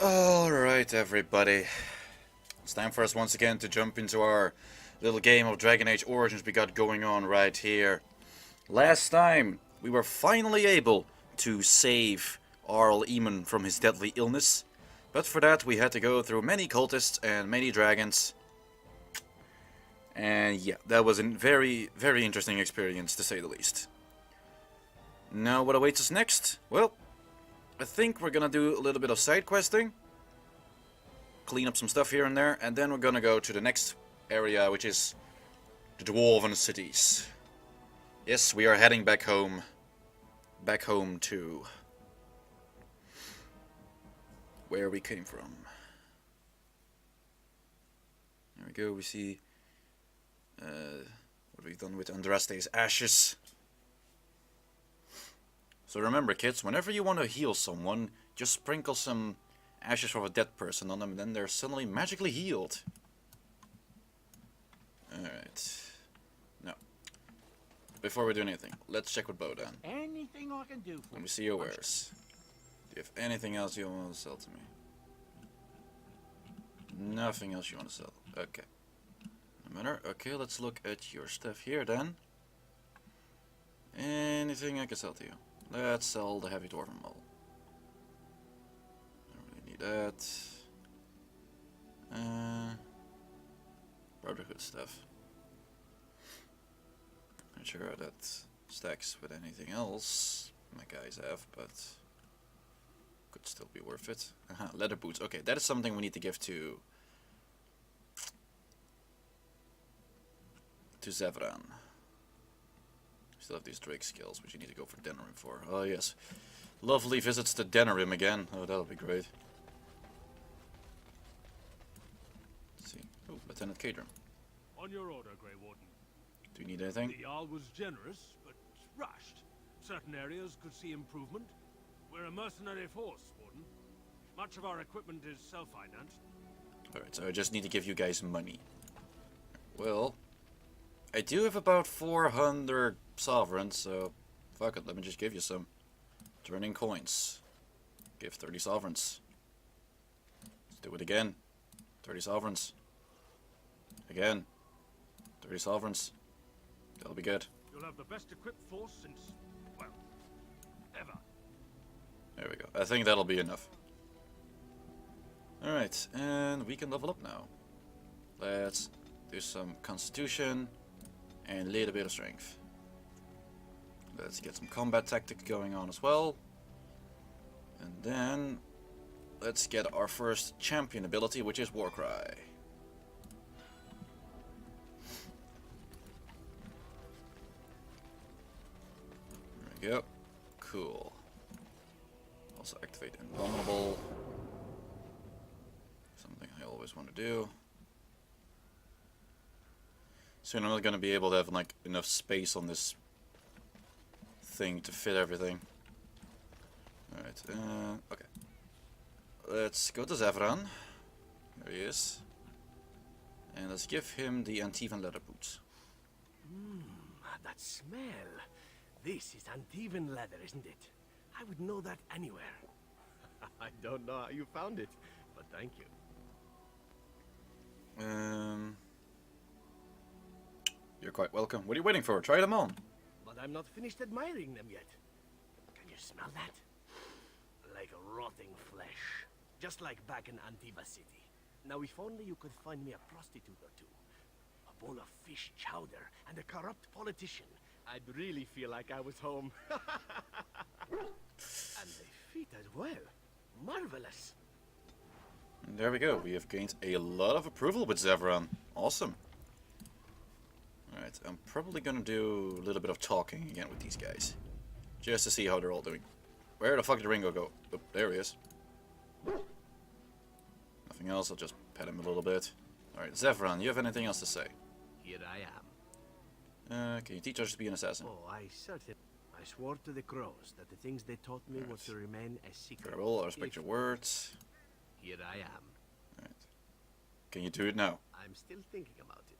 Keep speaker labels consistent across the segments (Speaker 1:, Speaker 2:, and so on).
Speaker 1: Alright, everybody. It's time for us once again to jump into our little game of Dragon Age Origins we got going on right here. Last time, we were finally able to save Arl Eamon from his deadly illness, but for that we had to go through many cultists and many dragons. And yeah, that was a very, very interesting experience, to say the least. Now, what awaits us next? Well, I think we're gonna do a little bit of side questing, clean up some stuff here and there, and then we're gonna go to the next area, which is the Dwarven cities. Yes, we are heading back home to where we came from. There we go. We see what we've done with Andraste's ashes. So remember, kids, whenever you want to heal someone, just sprinkle some ashes of a dead person on them, and then they're suddenly magically healed. Alright. Now, before we do anything, let's check with Bodan.
Speaker 2: Anything I can do for
Speaker 1: Let me see your wares. Do you have anything else you want to sell to me? Nothing else you want to sell. Okay. No matter. Okay, let's look at your stuff here then. Anything I can sell to you? Let's sell the heavy dwarven model. Don't really need that. Brotherhood stuff. Not sure how that stacks with anything else my guys have, but could still be worth it. Leather boots. Okay, that is something we need to give to Zevran. Still have these Drake skills, which you need to go for Denerim for. Oh yes. Lovely visits to Denerim again. Oh, that'll be great. Let's see. Oh, Lieutenant Cadram.
Speaker 3: On your order, Grey Warden.
Speaker 1: Do you need anything?
Speaker 3: The Jarl was generous, but rushed. Certain areas could see improvement. We're a mercenary force, Warden. Much of our equipment is self-financed.
Speaker 1: Alright, so I just need to give you guys money. Well, I do have about 400 sovereigns, so fuck it, let me just give you some. Turning coins. Give 30 sovereigns. Let's do it again. 30 sovereigns. Again. 30 sovereigns. That'll be good.
Speaker 3: You'll have the best equipped force since, well, ever.
Speaker 1: There we go. I think that'll be enough. Alright, and we can level up now. Let's do some constitution and a little bit of strength. Let's get some combat tactics going on as well. And then let's get our first champion ability, which is Warcry. There we go. Cool. Also activate Invulnerable. Something I always want to do. Soon I'm not going to be able to have like enough space on this thing to fit everything. Alright, okay. Let's go to Zevran. There he is. And let's give him the Antivan leather boots.
Speaker 2: that smell. This is Antivan leather, isn't it? I would know that anywhere. I don't know how you found it, but thank you.
Speaker 1: You're quite welcome. What are you waiting for? Try them on.
Speaker 2: But I'm not finished admiring them yet. Can you smell that? Like rotting flesh. Just like back in Antiva City. Now if only you could find me a prostitute or two. A bowl of fish chowder and a corrupt politician. I'd really feel like I was home. And the feet as well. Marvelous.
Speaker 1: And there we go. We have gained a lot of approval with Zevran. Awesome. Alright, I'm probably gonna do a little bit of talking again with these guys. Just to see how they're all doing. Where the fuck did Ringo go? Oh, there he is. Nothing else, I'll just pet him a little bit. Alright, Zevran, you have anything else to say?
Speaker 2: Here I am.
Speaker 1: Can you teach us to be an assassin?
Speaker 2: Oh, I certainly... I swore to the crows that the things they taught me were to remain a secret.
Speaker 1: Very well, I respect your words.
Speaker 2: Here I am.
Speaker 1: Alright. Can you do it now?
Speaker 2: I'm still thinking about it.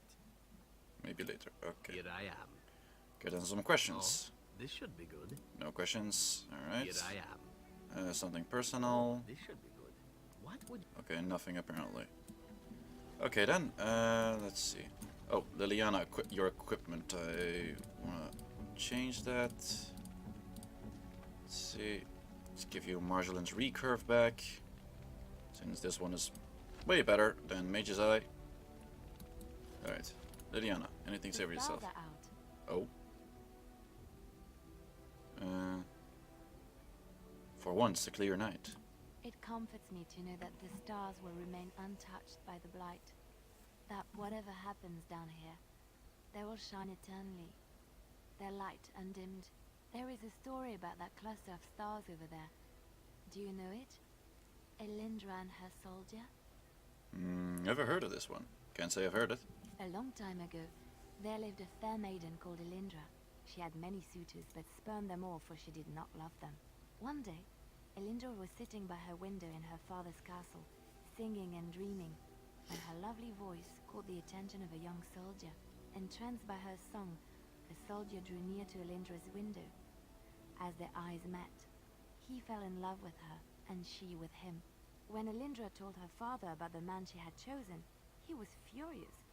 Speaker 1: Maybe later. Okay.
Speaker 2: Here I am.
Speaker 1: Get on some questions.
Speaker 2: This should be good.
Speaker 1: No questions. Alright.
Speaker 2: Here I am.
Speaker 1: Something personal.
Speaker 2: This should be good. What would...
Speaker 1: Okay, nothing apparently. Okay then, let's see. Oh, Liliana, your equipment. I wanna change that. Let's see. Let's give you Marjolin's recurve back, since this one is way better than Mage's Eye. Alright, Liliana, anything say for yourself? Oh. For once, a clear night.
Speaker 4: It comforts me to know that the stars will remain untouched by the blight. That whatever happens down here, they will shine eternally, their light undimmed. There is a story about that cluster of stars over there. Do you know it? Elindra and her soldier?
Speaker 1: Never heard of this one. Can't say I've heard it.
Speaker 4: A long time ago, there lived a fair maiden called Elindra. She had many suitors, but spurned them all, for she did not love them. One day, Elindra was sitting by her window in her father's castle, singing and dreaming, when her lovely voice caught the attention of a young soldier. Entranced by her song, the soldier drew near to Elindra's window. As their eyes met, he fell in love with her, and she with him. When Elindra told her father about the man she had chosen, he was furious,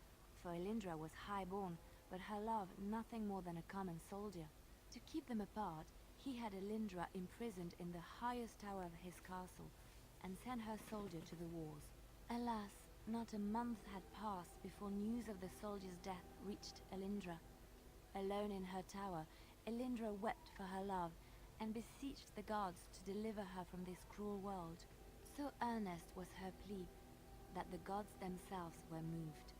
Speaker 4: for Elindra was high-born, but her love nothing more than a common soldier. To keep them apart, he had Elindra imprisoned in the highest tower of his castle, and sent her soldier to the wars. Alas, not a month had passed before news of the soldier's death reached Elindra. Alone in her tower, Elindra wept for her love, and beseeched the gods to deliver her from this cruel world. So earnest was her plea, that the gods themselves were moved.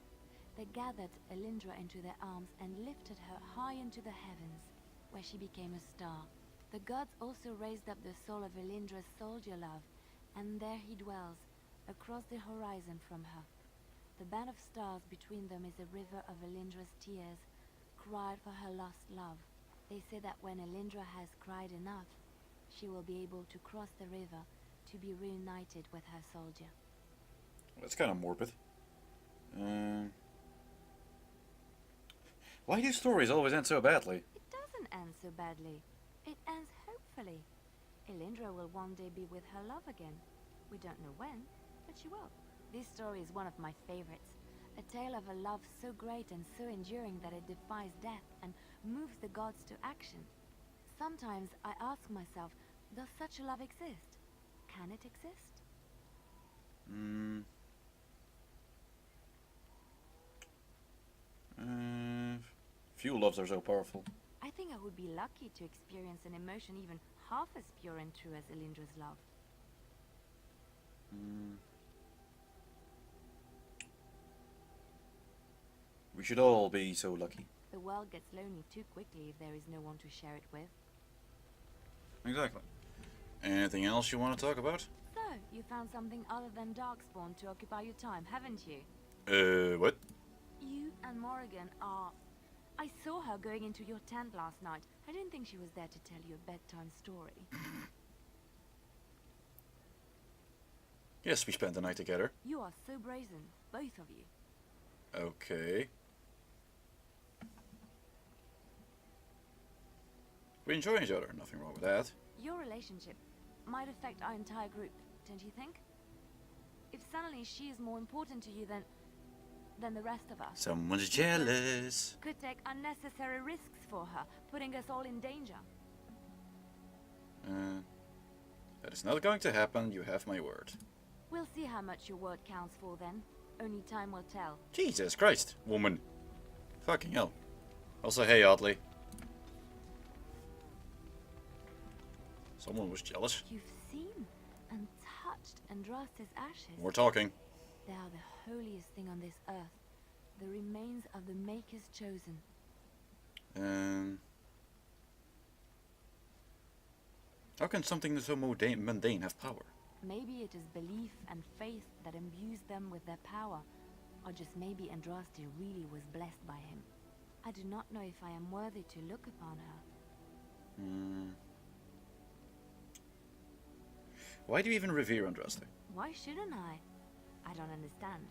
Speaker 4: They gathered Elindra into their arms and lifted her high into the heavens, where she became a star. The gods also raised up the soul of Elindra's soldier love, and there he dwells, across the horizon from her. The band of stars between them is a river of Elindra's tears, cried for her lost love. They say that when Elindra has cried enough, she will be able to cross the river to be reunited with her soldier.
Speaker 1: That's kind of morbid. Why do stories always end so badly?
Speaker 4: It doesn't end so badly. It ends hopefully. Elindra will one day be with her love again. We don't know when, but she will. This story is one of my favorites. A tale of a love so great and so enduring that it defies death and moves the gods to action. Sometimes I ask myself, does such a love exist? Can it exist?
Speaker 1: Few loves are so powerful.
Speaker 4: I think I would be lucky to experience an emotion even half as pure and true as Elindra's love.
Speaker 1: We should all be so lucky.
Speaker 4: The world gets lonely too quickly if there is no one to share it with.
Speaker 1: Exactly. Anything else you want to talk about?
Speaker 4: So, you found something other than Darkspawn to occupy your time, haven't you?
Speaker 1: What?
Speaker 4: You and Morrigan are... I saw her going into your tent last night. I didn't think she was there to tell you a bedtime story.
Speaker 1: Yes, we spent the night together.
Speaker 4: You are so brazen, both of you.
Speaker 1: Okay. We enjoy each other, nothing wrong with that.
Speaker 4: Your relationship might affect our entire group, don't you think? If suddenly she is more important to you than the rest of us.
Speaker 1: Someone's jealous.
Speaker 4: Could take unnecessary risks for her, putting us all in danger.
Speaker 1: That is not going to happen, you have my word.
Speaker 4: We'll see how much your word counts for then. Only time will tell.
Speaker 1: Jesus Christ, woman. Fucking hell. Also, hey, Oddly. Someone was jealous.
Speaker 4: You've seen and touched Andraste's ashes.
Speaker 1: We're talking.
Speaker 4: They are the holiest thing on this earth. The remains of the Maker's chosen.
Speaker 1: How can something so mundane have power?
Speaker 4: Maybe it is belief and faith that imbues them with their power. Or just maybe Andraste really was blessed by him. I do not know if I am worthy to look upon her.
Speaker 1: Why do you even revere Andraste?
Speaker 4: Why shouldn't I? I don't understand.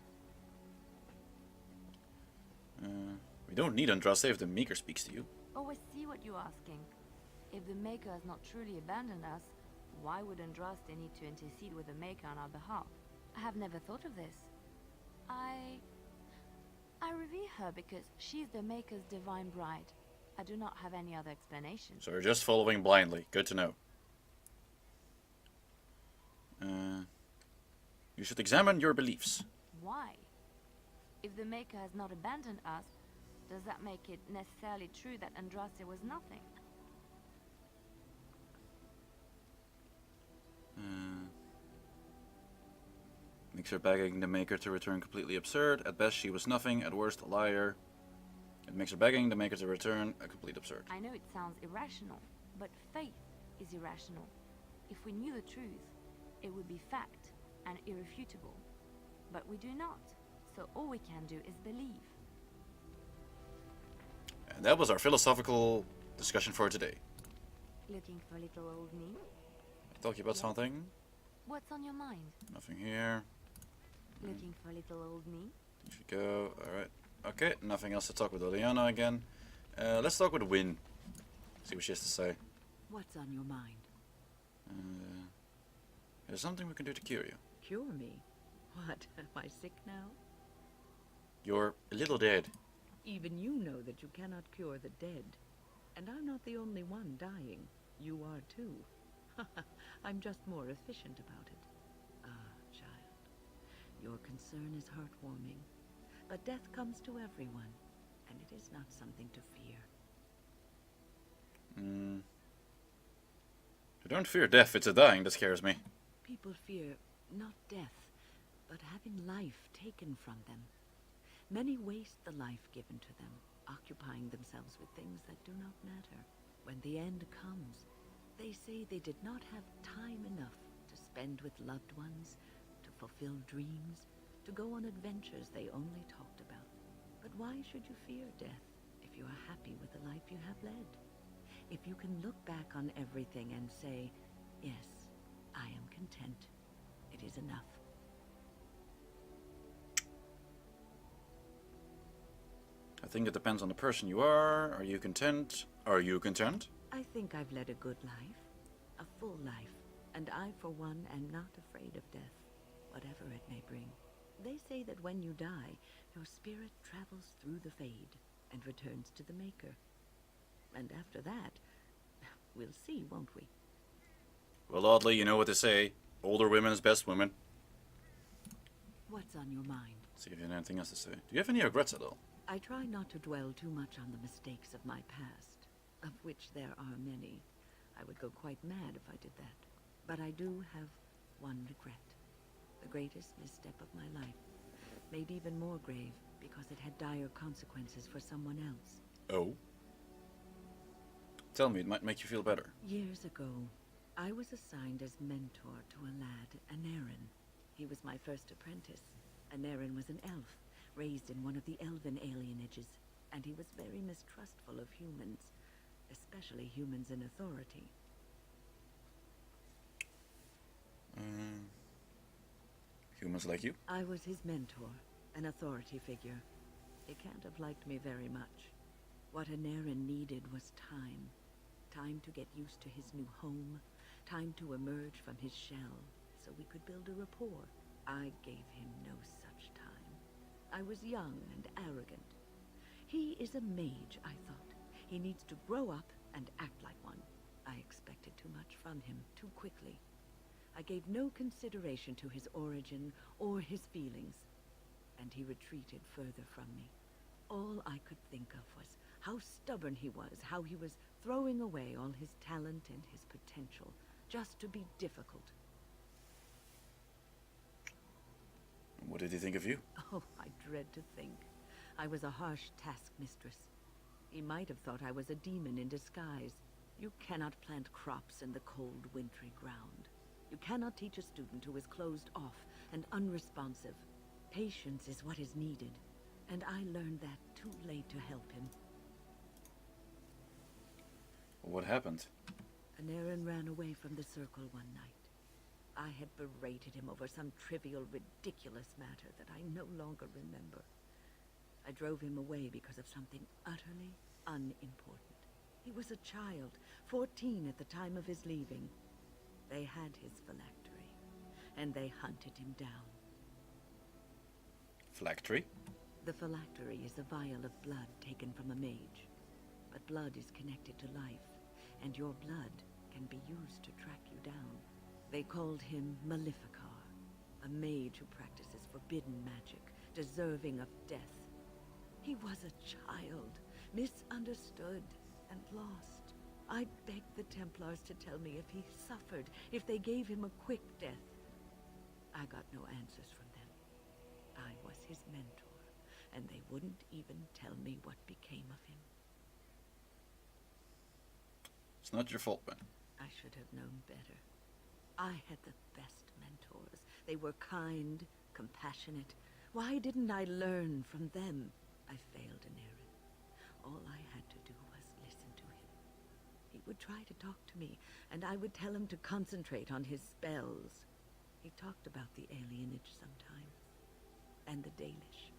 Speaker 1: We don't need Andraste if the Maker speaks to you.
Speaker 4: Oh, I see what you're asking. If the Maker has not truly abandoned us, why would Andraste need to intercede with the Maker on our behalf? I have never thought of this. I revere her because she's the Maker's divine bride. I do not have any other explanation.
Speaker 1: So you're just following blindly. Good to know. You should examine your beliefs.
Speaker 4: Why? If the Maker has not abandoned us, does that make it necessarily true that Andraste was nothing?
Speaker 1: Makes her begging the Maker to return completely absurd. At best, she was nothing. At worst, a liar. It makes her begging the Maker to return a complete absurd.
Speaker 4: I know it sounds irrational, but faith is irrational. If we knew the truth, it would be fact and irrefutable. But we do not, so all we can do is believe.
Speaker 1: And that was our philosophical discussion for today.
Speaker 4: Looking for little old me?
Speaker 1: Talking about something?
Speaker 4: What's on your mind?
Speaker 1: Nothing here.
Speaker 4: Looking for little old me?
Speaker 1: You should go. Alright. Okay, nothing else to talk with Liliana again. Let's talk with Win. See what she has to say.
Speaker 5: What's on your mind?
Speaker 1: There's something we can do to cure you.
Speaker 5: Cure me? What, am I sick now?
Speaker 1: You're a little dead.
Speaker 5: Even you know that you cannot cure the dead. And I'm not the only one dying. You are too. I'm just more efficient about it. Ah, child. Your concern is heartwarming. But death comes to everyone, and it is not something to fear.
Speaker 1: I don't fear death, it's a dying that scares me.
Speaker 5: People fear not death, but having life taken from them. Many waste the life given to them, occupying themselves with things that do not matter. When the end comes, they say they did not have time enough to spend with loved ones, to fulfill dreams, to go on adventures they only talked about. But why should you fear death if you are happy with the life you have led? If you can look back on everything and say, yes, I am content, it is enough.
Speaker 1: I think it depends on the person you are. Are you content? Are you content?
Speaker 5: I think I've led a good life, a full life, and I, for one, am not afraid of death, whatever it may bring. They say that when you die, your spirit travels through the fade and returns to the Maker. And after that, we'll see, won't we?
Speaker 1: Well, oddly, you know what they say. Older women's best women.
Speaker 5: What's on your mind?
Speaker 1: See if you have anything else to say. Do you have any regrets at all?
Speaker 5: I try not to dwell too much on the mistakes of my past, of which there are many. I would go quite mad if I did that. But I do have one regret. The greatest misstep of my life. Made even more grave because it had dire consequences for someone else.
Speaker 1: Oh? Tell me, it might make you feel better.
Speaker 5: Years ago, I was assigned as mentor to a lad, Varren. He was my first apprentice. Varren was an elf, raised in one of the elven alienages, and he was very mistrustful of humans, especially humans in authority.
Speaker 1: Humans like you?
Speaker 5: I was his mentor, an authority figure. He can't have liked me very much. What Varren needed was time. Time to get used to his new home, time to emerge from his shell, so we could build a rapport. I gave him no such time. I was young and arrogant. He is a mage, I thought. He needs to grow up and act like one. I expected too much from him too quickly. I gave no consideration to his origin or his feelings, and he retreated further from me. All I could think of was how stubborn he was, how he was throwing away all his talent and his potential just to be difficult.
Speaker 1: What did he think of you?
Speaker 5: Oh, I dread to think. I was a harsh taskmistress. He might have thought I was a demon in disguise. You cannot plant crops in the cold, wintry ground. You cannot teach a student who is closed off and unresponsive. Patience is what is needed, and I learned that too late to help him.
Speaker 1: What happened?
Speaker 5: Varren ran away from the circle one night. I had berated him over some trivial, ridiculous matter that I no longer remember. I drove him away because of something utterly unimportant. He was a child, 14 at the time of his leaving. They had his phylactery, and they hunted him down.
Speaker 1: Phylactery?
Speaker 5: The phylactery is a vial of blood taken from a mage. But blood is connected to life, and your blood can be used to track you down. They called him Maleficar, a mage who practices forbidden magic, deserving of death. He was a child, misunderstood, and lost. I begged the Templars to tell me if he suffered, if they gave him a quick death. I got no answers from them. I was his mentor, and they wouldn't even tell me what became of him.
Speaker 1: It's not your fault, man.
Speaker 5: I should have known better. I had the best mentors. They were kind, compassionate. Why didn't I learn from them? I failed in Aaron. All I had to do was listen to him. He would try to talk to me, and I would tell him to concentrate on his spells. He talked about the alienage sometimes, and the Dalish.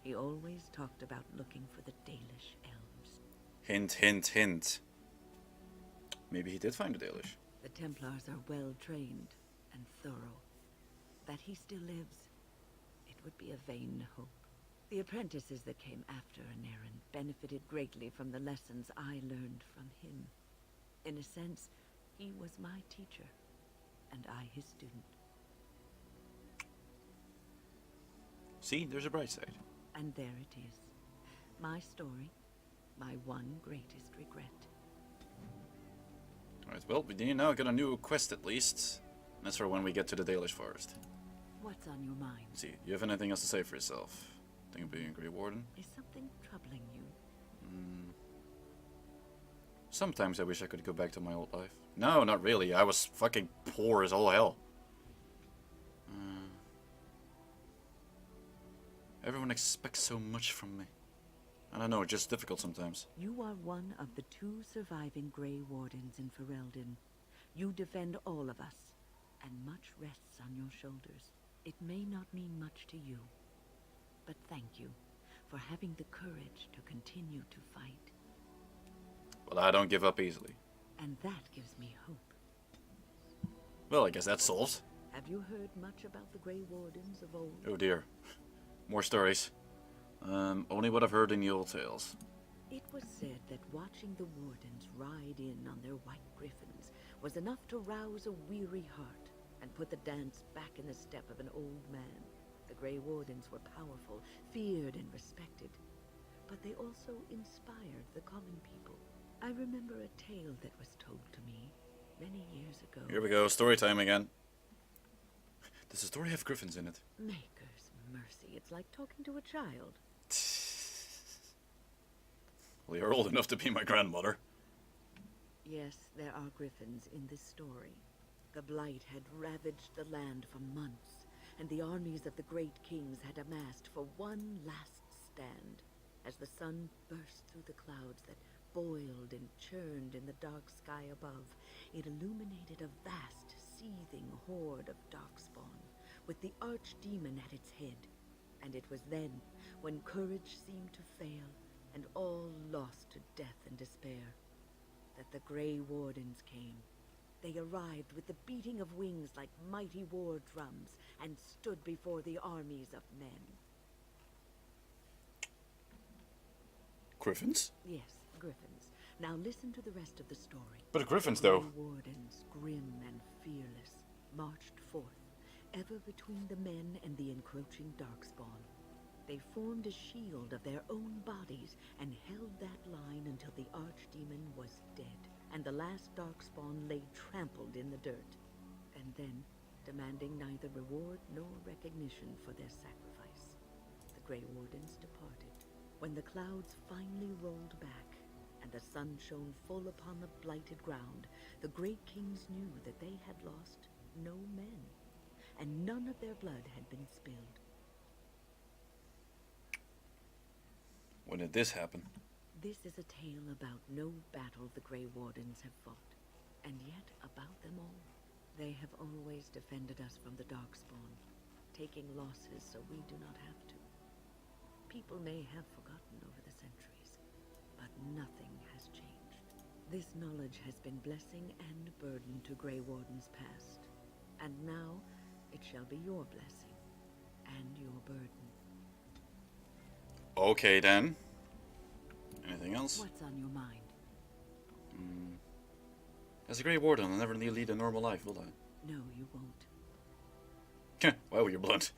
Speaker 5: He always talked about looking for the Dalish elves.
Speaker 1: Hint, hint, hint. Maybe he did find the Dalish.
Speaker 5: The Templars are well trained and thorough. That he still lives, it would be a vain hope. The apprentices that came after Anarin benefited greatly from the lessons I learned from him. In a sense, he was my teacher, and I his student.
Speaker 1: See, there's a bright side.
Speaker 5: And there it is. My story, my one greatest regret.
Speaker 1: Alright, well, we now got a new quest at least. That's for when we get to the Dalish Forest.
Speaker 5: What's on your mind?
Speaker 1: See, you have anything else to say for yourself? Think of being a Grey Warden?
Speaker 5: Is something troubling you?
Speaker 1: Sometimes I wish I could go back to my old life. No, not really. I was fucking poor as all hell. Everyone expects so much from me. I don't know, it's just difficult sometimes.
Speaker 5: You are one of the 2 surviving Grey Wardens in Ferelden. You defend all of us, and much rests on your shoulders. It may not mean much to you, but thank you for having the courage to continue to fight.
Speaker 1: Well, I don't give up easily.
Speaker 5: And that gives me hope.
Speaker 1: Well, I guess that solves.
Speaker 5: Have you heard much about the Grey Wardens of old?
Speaker 1: Oh dear. More stories. Only what I've heard in the old tales.
Speaker 5: It was said that watching the Wardens ride in on their white griffins was enough to rouse a weary heart and put the dance back in the step of an old man. The Grey Wardens were powerful, feared and respected, but they also inspired the common people. I remember a tale that was told to me many years ago.
Speaker 1: Here we go, story time again. Does the story have griffins in it?
Speaker 5: Maker's mercy, it's like talking to a child.
Speaker 1: Well, you're old enough to be my grandmother.
Speaker 5: Yes, there are griffins in this story. The Blight had ravaged the land for months, and the armies of the great kings had amassed for one last stand. As the sun burst through the clouds that boiled and churned in the dark sky above, it illuminated a vast, seething horde of darkspawn, with the archdemon at its head. And it was then, when courage seemed to fail, and all lost to death and despair, that the Grey Wardens came. They arrived with the beating of wings like mighty war drums, and stood before the armies of men.
Speaker 1: Griffins?
Speaker 5: Yes, griffins. Now listen to the rest of the story.
Speaker 1: But griffins,
Speaker 5: The
Speaker 1: though.
Speaker 5: Grey Wardens, grim and fearless, marched forth, ever between the men and the encroaching darkspawn. They formed a shield of their own bodies and held that line until the archdemon was dead, and the last darkspawn lay trampled in the dirt. And then, demanding neither reward nor recognition for their sacrifice, the Grey Wardens departed. When the clouds finally rolled back, and the sun shone full upon the blighted ground, the great kings knew that they had lost no men, and none of their blood had been spilled.
Speaker 1: When did this happen?
Speaker 5: This is a tale about no battle the Grey Wardens have fought, and yet about them all. They have always defended us from the Darkspawn, taking losses so we do not have to. People may have forgotten over the centuries, but nothing has changed. This knowledge has been blessing and burden to Grey Wardens past, and now it shall be your blessing and your burden.
Speaker 1: Okay then. Anything else?
Speaker 5: What's on your mind?
Speaker 1: As a Grey Warden, I'll never lead a normal life, will I?
Speaker 5: No, you won't.
Speaker 1: Why were you blunt?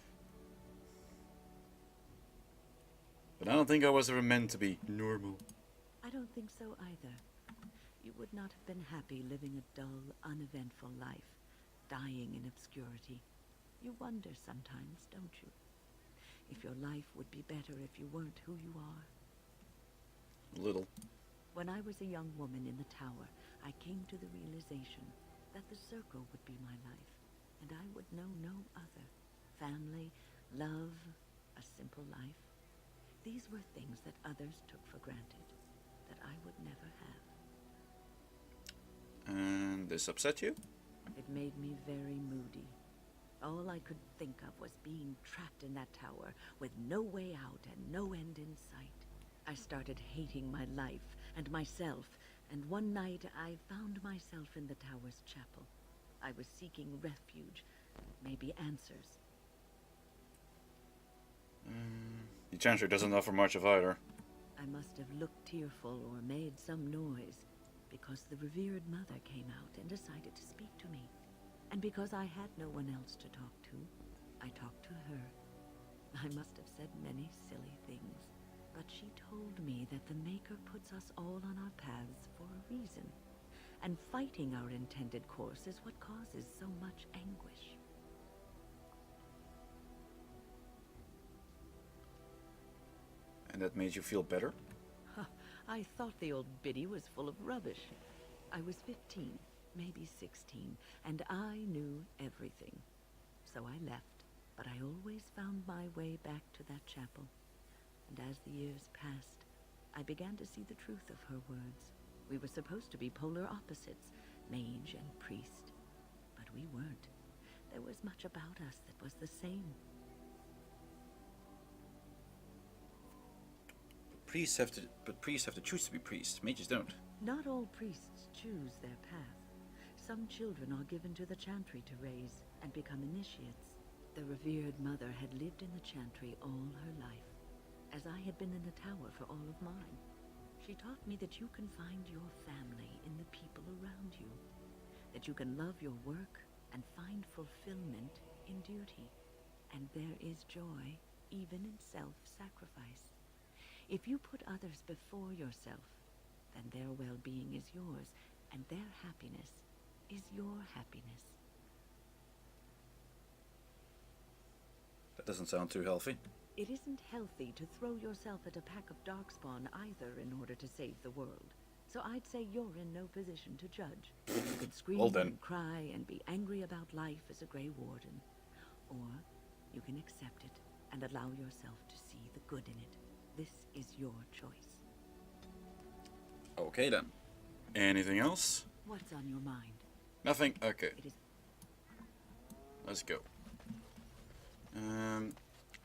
Speaker 1: But I don't think I was ever meant to be normal.
Speaker 5: I don't think so either. You would not have been happy living a dull, uneventful life, dying in obscurity. You wonder sometimes, don't you? If your life would be better if you weren't who you are.
Speaker 1: Little.
Speaker 5: When I was a young woman in the tower, I came to the realization that the circle would be my life, and I would know no other. Family, love, a simple life. These were things that others took for granted, that I would never have.
Speaker 1: And this upset you?
Speaker 5: It made me very moody. All I could think of was being trapped in that tower with no way out and no end in sight. I started hating my life and myself, and one night I found myself in the tower's chapel. I was seeking refuge, maybe answers.
Speaker 1: The Chancellor doesn't offer much of either.
Speaker 5: I must have looked tearful or made some noise, because the revered mother came out and decided to speak to me. And because I had no one else to talk to, I talked to her. I must have said many silly things, but she told me that the Maker puts us all on our paths for a reason, and fighting our intended course is what causes so much anguish.
Speaker 1: And that made you feel better?
Speaker 5: I thought the old biddy was full of rubbish. I was 15, maybe 16, and I knew everything. So I left, but I always found my way back to that chapel. And as the years passed, I began to see the truth of her words. We were supposed to be polar opposites, mage and priest. But we weren't. There was much about us that was the same.
Speaker 1: Priests have to choose to be priests. Mages don't.
Speaker 5: Not all priests choose their path. Some children are given to the chantry to raise and become initiates. The revered mother had lived in the chantry all her life, as I had been in the tower for all of mine. She taught me that you can find your family in the people around you, that you can love your work and find fulfillment in duty, and there is joy even in self-sacrifice. If you put others before yourself, then their well-being is yours, and their happiness is your happiness.
Speaker 1: That doesn't sound too healthy.
Speaker 5: It isn't healthy to throw yourself at a pack of darkspawn either in order to save the world. So I'd say you're in no position to judge. You could scream
Speaker 1: Well then.
Speaker 5: and cry and be angry about life as a Grey Warden. Or you can accept it and allow yourself to see the good in it. This is your choice.
Speaker 1: Okay then. Anything else?
Speaker 5: What's on your mind?
Speaker 1: Nothing? Okay.
Speaker 5: It is
Speaker 1: Let's go.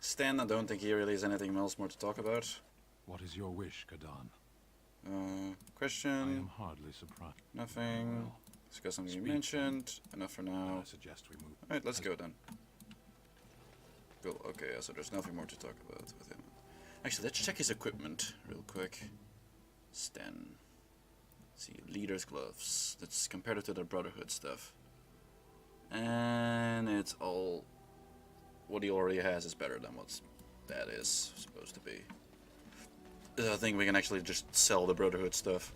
Speaker 1: Stan, I don't think he really has anything else more to talk about.
Speaker 6: What is your wish, Kadan? I
Speaker 1: Question?
Speaker 6: am hardly surprised.
Speaker 1: Nothing.
Speaker 6: Well,
Speaker 1: Discuss something you
Speaker 6: speak.
Speaker 1: mentioned. Enough for now.
Speaker 6: I suggest we move.
Speaker 1: Alright, let's go then. Cool, okay, so there's nothing more to talk about with him. Actually, let's check his equipment real quick. Stan. Let's see, leader's gloves. Let's compare it to the Brotherhood stuff. And it's all... What he already has is better than what that is supposed to be. I think we can actually just sell the Brotherhood stuff.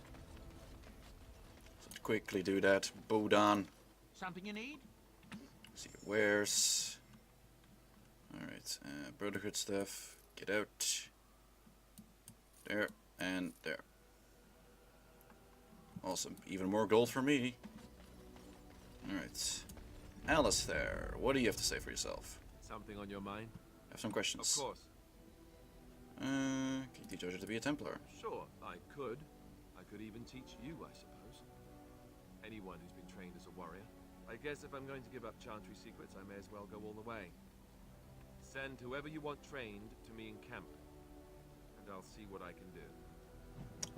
Speaker 1: So to quickly do that. Bodan.
Speaker 7: Something you need?
Speaker 1: See it wears. Alright, Brotherhood stuff. Get out. There and there. Awesome. Even more gold for me. Alright. Alistair, what do you have to say for yourself?
Speaker 8: Something on your mind?
Speaker 1: I have some questions.
Speaker 8: Of course.
Speaker 1: Can you teach Archer to be a Templar?
Speaker 8: Sure, I could. I could even teach you, I suppose. Anyone who's been trained as a warrior. I guess if I'm going to give up Chantry secrets, I may as well go all the way. Send whoever you want trained to me in camp, and I'll see what I can do.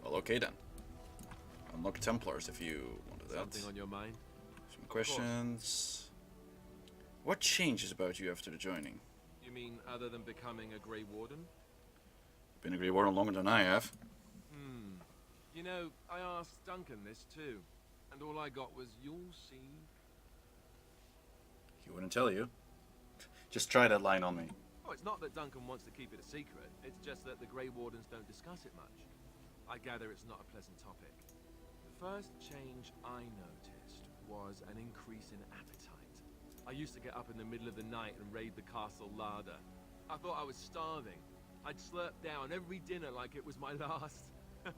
Speaker 1: Well, okay then. Unlock Templars if you want to do that.
Speaker 8: Something on your mind?
Speaker 1: Some questions. What changes about you after the joining?
Speaker 8: You mean other than becoming a Grey Warden?
Speaker 1: Been a Grey Warden longer than I have.
Speaker 8: You know, I asked Duncan this too, and all I got was, "You'll see."
Speaker 1: He wouldn't tell you. Just try that line on me.
Speaker 8: Oh, it's not that Duncan wants to keep it a secret. It's just that the Grey Wardens don't discuss it much. I gather it's not a pleasant topic. The first change I noticed was an increase in appetite. I used to get up in the middle of the night and raid the castle larder. I thought I was starving. I'd slurp down every dinner like it was my last.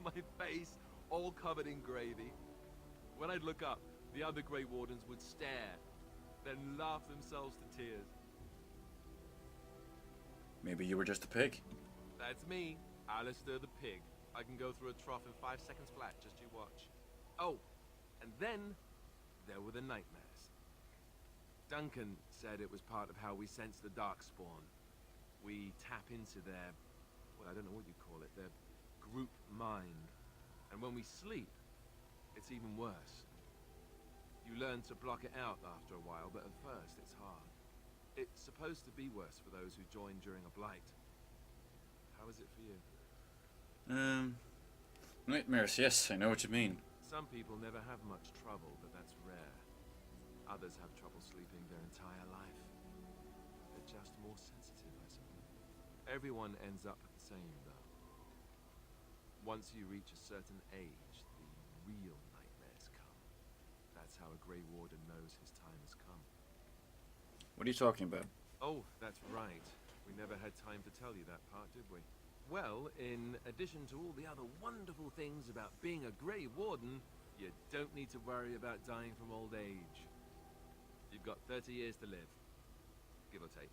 Speaker 8: My face all covered in gravy. When I'd look up, the other Grey Wardens would stare, then laugh themselves to tears.
Speaker 1: Maybe you were just a pig.
Speaker 8: That's me, Alistair the pig. I can go through a trough in 5 seconds flat, just you watch. Oh, and then there were the nightmares. Duncan said it was part of how we sense the Darkspawn. We tap into their, well, I don't know what you call it, their group mind. And when we sleep, it's even worse. You learn to block it out after a while, but at first it's hard. It's supposed to be worse for those who join during a blight. How is it for you?
Speaker 1: Nightmares, yes, I know what you mean.
Speaker 8: Some people never have much trouble, but that's rare. Others have trouble sleeping their entire life. They're just more sensitive, I suppose. Everyone ends up the same, though. Once you reach a certain age, the real nightmares come. That's how a Grey Warden knows his time has come.
Speaker 1: What are you talking about?
Speaker 8: Oh, that's right. We never had time to tell you that part, did we? Well, in addition to all the other wonderful things about being a Grey Warden, you don't need to worry about dying from old age. You've got 30 years to live, give or take.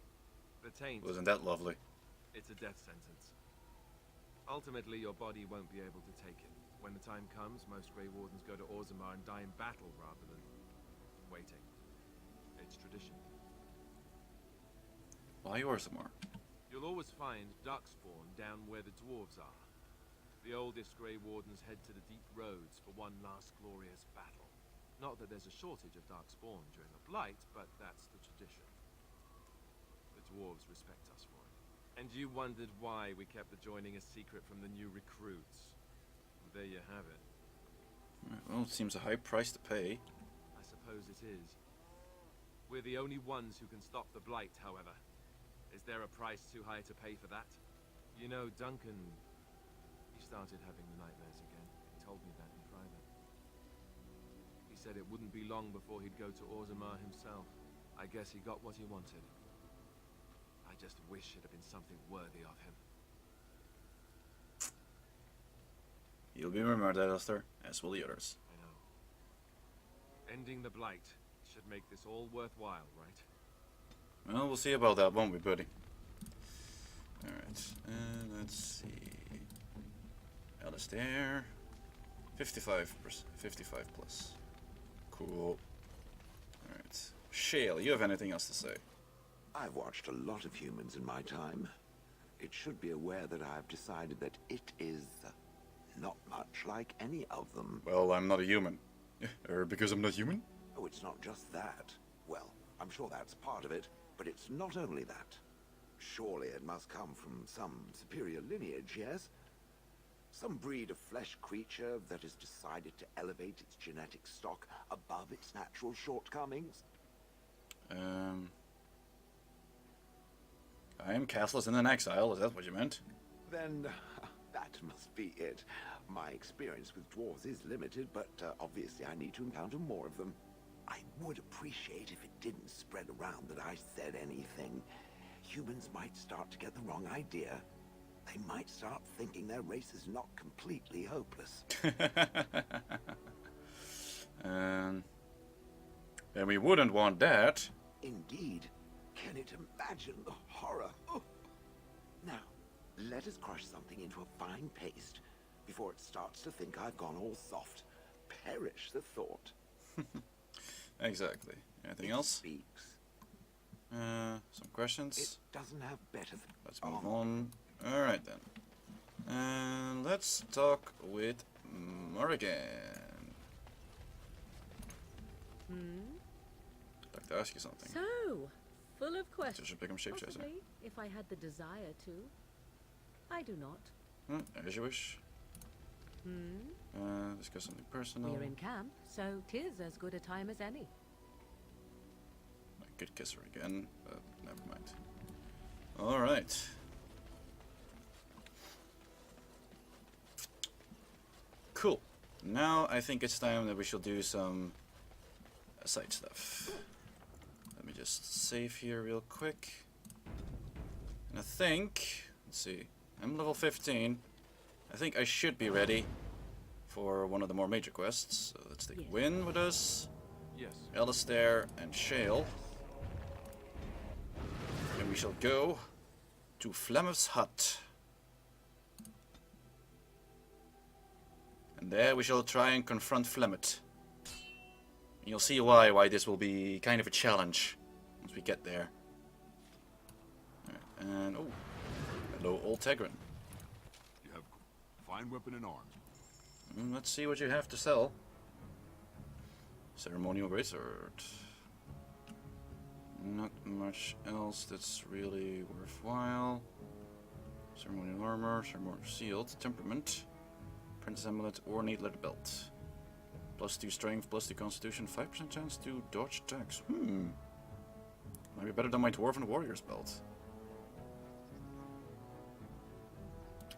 Speaker 8: The taint,
Speaker 1: Wasn't that lovely?
Speaker 8: it's a death sentence. Ultimately, your body won't be able to take it. When the time comes, most Grey Wardens go to Orzammar and die in battle rather than waiting. It's tradition.
Speaker 1: Why Orzammar?
Speaker 8: You'll always find Darkspawn down where the dwarves are. The oldest Grey Wardens head to the deep roads for one last glorious battle. Not that there's a shortage of Darkspawn during a blight, but that's the tradition. The dwarves respect us for it. And you wondered why we kept the joining a secret from the new recruits. There you have it.
Speaker 1: Well, it seems a high price to pay.
Speaker 8: I suppose it is. We're the only ones who can stop the blight, however. Is there a price too high to pay for that? You know, Duncan, he started having the nightmares again. He told me that in private. He said it wouldn't be long before he'd go to Orzammar himself. I guess he got what he wanted. I just wish it had been something worthy of him.
Speaker 1: You'll be remembered, Alistair, as will the others.
Speaker 8: I know. Ending the blight should make this all worthwhile, right?
Speaker 1: Well, we'll see about that, won't we, buddy? Alright, let's see. Alistair. 55 plus. Cool. Alright. Shale, you have anything else to say?
Speaker 7: I've watched a lot of humans in my time. It should be aware that I've decided that it is not much like any of them.
Speaker 1: Well, I'm not a human. Because I'm not human?
Speaker 7: Oh, it's not just that. Well, I'm sure that's part of it, but it's not only that. Surely it must come from some superior lineage, yes? Some breed of flesh creature that has decided to elevate its genetic stock above its natural shortcomings?
Speaker 1: I am castless and in exile, is that what you meant?
Speaker 7: Then that must be it. My experience with dwarves is limited, but obviously I need to encounter more of them. I would appreciate if it didn't spread around that I said anything. Humans might start to get the wrong idea. They might start thinking their race is not completely hopeless.
Speaker 1: And we wouldn't want that.
Speaker 7: Indeed. Can it imagine the horror? Oh. Now, let us crush something into a fine paste before it starts to think I've gone all soft. Perish the thought.
Speaker 1: Exactly. Anything else?
Speaker 7: Speaks.
Speaker 1: Some questions?
Speaker 7: It doesn't have better than...
Speaker 1: Let's move on. Alright then. And let's talk with Morrigan. I'd like to ask you something.
Speaker 9: So, full of
Speaker 1: So I
Speaker 9: questions.
Speaker 1: should become shapechaser.
Speaker 9: Possibly, if I had the desire to. I do not.
Speaker 1: As you wish. Discuss something personal.
Speaker 9: We're in camp, so 'tis as good a time as any.
Speaker 1: I could kiss her again, but never mind. Alright. Cool. Now I think it's time that we shall do some side stuff. Let me just save here real quick. And I think, let's see, I'm level 15. I think I should be ready for one of the more major quests. So let's take Wynn with us.
Speaker 8: Yes.
Speaker 1: Alistair and Shale. And we shall go to Flemeth's hut. And there we shall try and confront Flemeth. You'll see why this will be kind of a challenge once we get there. Right, and oh, hello, old Tegrin.
Speaker 6: You have fine weapon and arms.
Speaker 1: Let's see what you have to sell. Ceremonial greatsword. Not much else that's really worthwhile. Ceremonial armor, ceremonial shield, temperament, princess amulet, or neat leather belt. +2 strength, +2 constitution, 5% chance to dodge attacks. Might be better than my dwarven warrior's belt.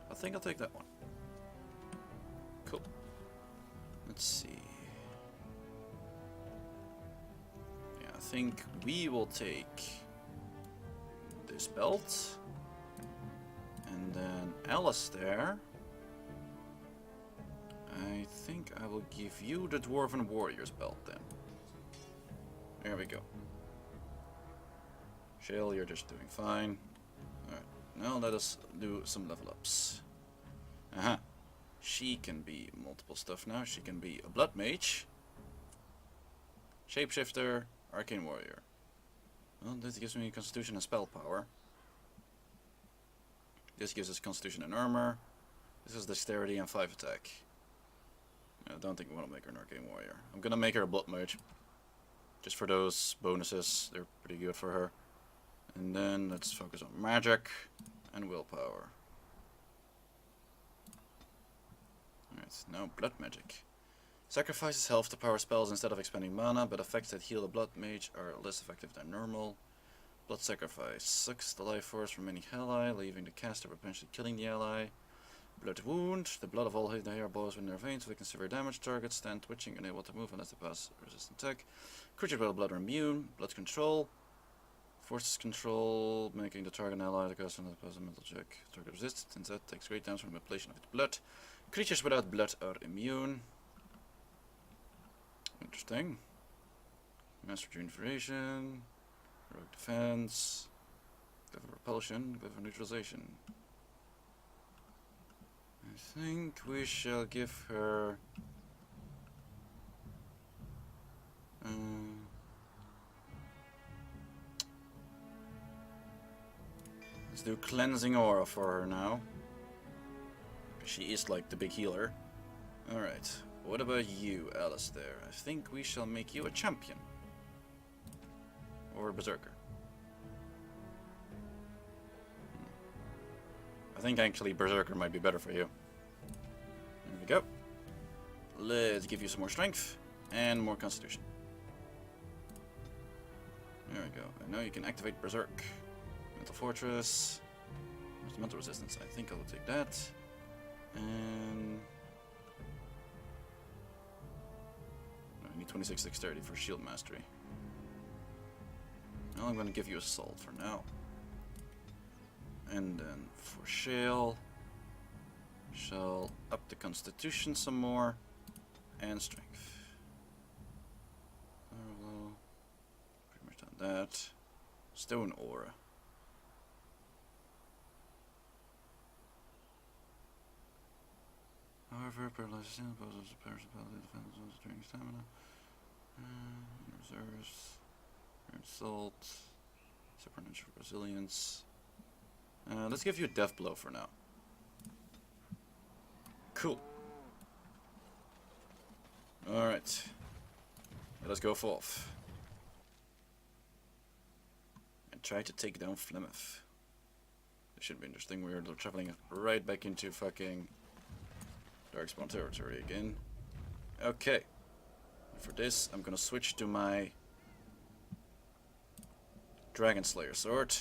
Speaker 1: I think I'll take that one. Cool. Let's see. Yeah, I think we will take this belt. And then Alistair. I think I will give you the Dwarven Warrior's belt then. There we go. Shale, you're just doing fine. Alright, now let us do some level ups. Aha. She can be multiple stuff now. She can be a Blood Mage, Shapeshifter, Arcane Warrior. Well, this gives me Constitution and Spell Power. This gives us Constitution and Armor. This is Dexterity and 5 attack. I don't think we want to make her an Arcane Warrior. I'm gonna make her a Blood Mage. Just for those bonuses, they're pretty good for her. And then let's focus on Magic and Willpower. Alright, now Blood Magic. Sacrifices health to power spells instead of expending mana, but effects that heal the Blood Mage are less effective than normal. Blood Sacrifice sucks the life force from any ally, leaving the caster potentially killing the ally. Blood Wound. The blood of all hit the hair boils within their veins, inflicting severe damage. Targets stand twitching, unable to move unless they pass resistant attack. Creatures with blood are immune. Blood Control. Forces control, making the target ally the caster not pass a mental check. Target resists, instead takes great damage from the manipulation of its blood. Creatures without blood are immune. Interesting. Master Unification. Heroic Defense. Clever Repulsion. Clever Neutralization. I think we shall give her... let's do Cleansing Aura for her now. She is like the big healer. Alright, what about you, Alistair? I think we shall make you a champion. Or a berserker. I think actually berserker might be better for you. There we go. Let's give you some more strength and more constitution. There we go. And now you can activate berserk. Mental fortress. There's mental resistance. I think I will take that. And I need 26 dexterity for shield mastery. Now I'm going to give you assault for now. And then for Shale, shall up the constitution some more and strength. Well, pretty much done that. Stone aura. However, paralyzed steel poses a parasite defense during stamina. Reserves. Insult. Supernatural resilience. Let's give you a death blow for now. Cool. Alright. Let us go forth. And try to take down Flemeth. The should be interesting. We're traveling right back into fucking Darkspawn territory again. Okay. For this, I'm gonna switch to my Dragon Slayer sword.